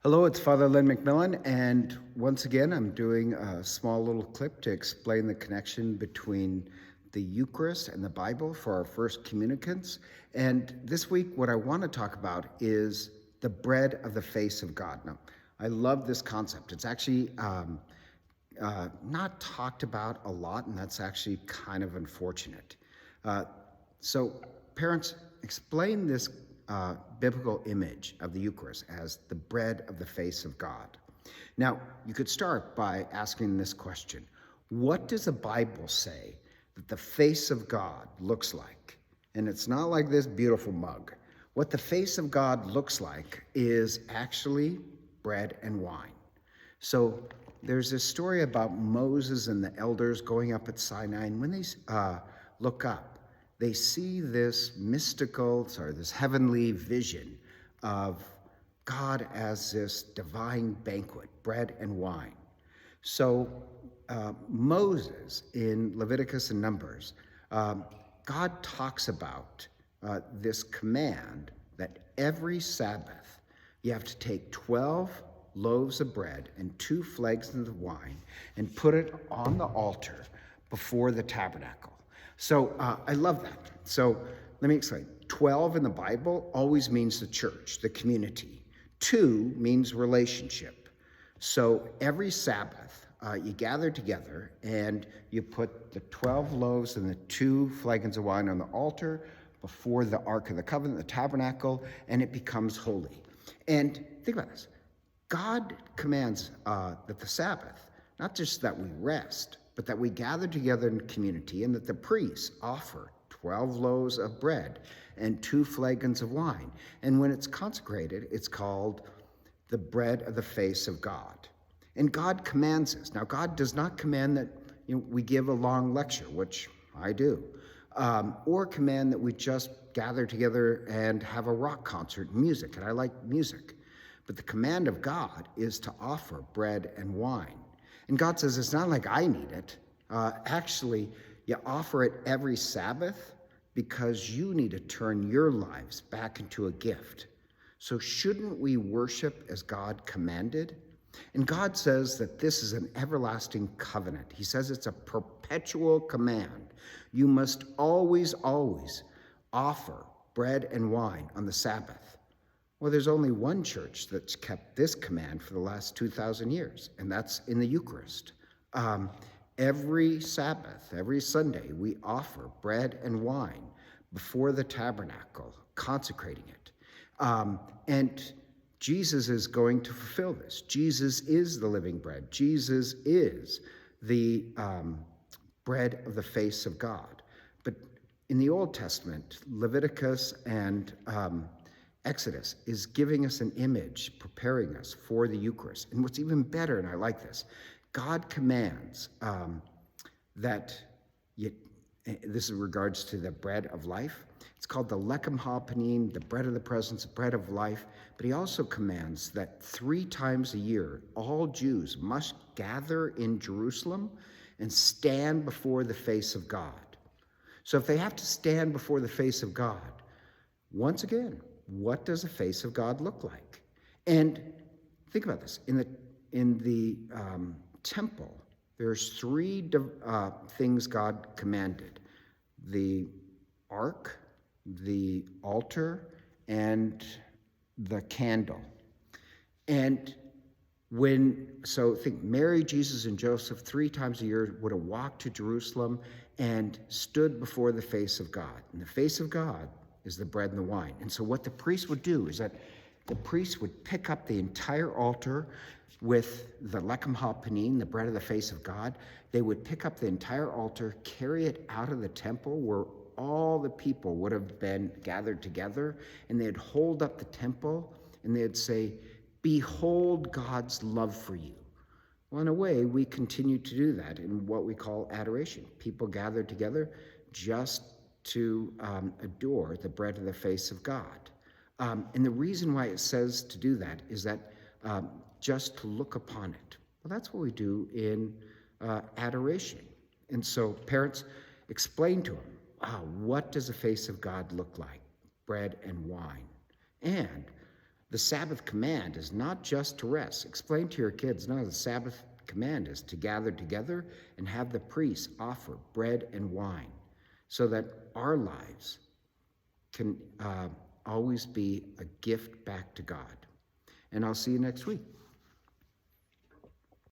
Hello, it's Father Len McMillan, and once again, I'm doing a small little clip to explain the connection between the Eucharist and the Bible for our first communicants. And this week, what I want to talk about is the bread of the face of God. Now, I love this concept. It's actually not talked about a lot, and that's actually kind of unfortunate. So, parents, explain this biblical image of the Eucharist as the bread of the face of God. Now, you could start by asking this question: what does the Bible say that the face of God looks like? And it's not like this beautiful mug. What the face of God looks like is actually bread and wine. So there's this story about Moses and the elders going up at Sinai, and when they look up, they see this this heavenly vision of God as this divine banquet, bread and wine. So Moses in Leviticus and Numbers, God talks about this command that every Sabbath you have to take 12 loaves of bread and 2 flags of wine and put it on the altar before the tabernacle. So I love that. So let me explain. 12 in the Bible always means the church, the community. 2 means relationship. So every Sabbath, you gather together and you put the 12 loaves and the 2 flagons of wine on the altar before the Ark of the Covenant, the tabernacle, and it becomes holy. And think about this. God commands that the Sabbath, not just that we rest, but that we gather together in community, and that the priests offer 12 loaves of bread and 2 flagons of wine. And when it's consecrated, it's called the bread of the face of God. And God commands us. Now, God does not command that we give a long lecture, which I do, or command that we just gather together and have a rock concert, music, and I like music. But the command of God is to offer bread and wine. And God says, it's not like I need it. Actually, you offer it every Sabbath because you need to turn your lives back into a gift. So shouldn't we worship as God commanded? And God says that this is an everlasting covenant. He says it's a perpetual command. You must always, always offer bread and wine on the Sabbath. Well, there's only one church that's kept this command for the last 2,000 years, and that's in the Eucharist. Every Sabbath, every Sunday, we offer bread and wine before the tabernacle, consecrating it. And Jesus is going to fulfill this. Jesus is the living bread. Jesus is the bread of the face of God. But in the Old Testament, Leviticus and Exodus is giving us an image, preparing us for the Eucharist. And what's even better, and I like this, God commands that this is in regards to the bread of life. It's called the Lechem HaPanim, the bread of the presence, bread of life. But he also commands that 3 times a year, all Jews must gather in Jerusalem and stand before the face of God. So if they have to stand before the face of God, once again, what does the face of God look like? And think about this. In the temple, there's 3 things God commanded: the ark, the altar, and the candle. And think Mary, Jesus, and Joseph 3 times a year would have walked to Jerusalem and stood before the face of God. And the face of God is the bread and the wine. And so what the priest would do is that the priest would pick up the entire altar with the Lechem HaPanim, the bread of the face of God. They would pick up the entire altar, carry it out of the temple where all the people would have been gathered together, and they'd hold up the temple and they'd say, "Behold God's love for you." Well, in a way, we continue to do that in what we call adoration. People gather together just to adore the bread of the face of God. And the reason why it says to do that is that just to look upon it. Well, that's what we do in adoration. And so parents, explain to them, what does the face of God look like? Bread and wine. And The Sabbath command is not just to rest. Explain to your kids, no, the Sabbath command is to gather together and have the priests offer bread and wine so that our lives can always be a gift back to God. And I'll see you next week.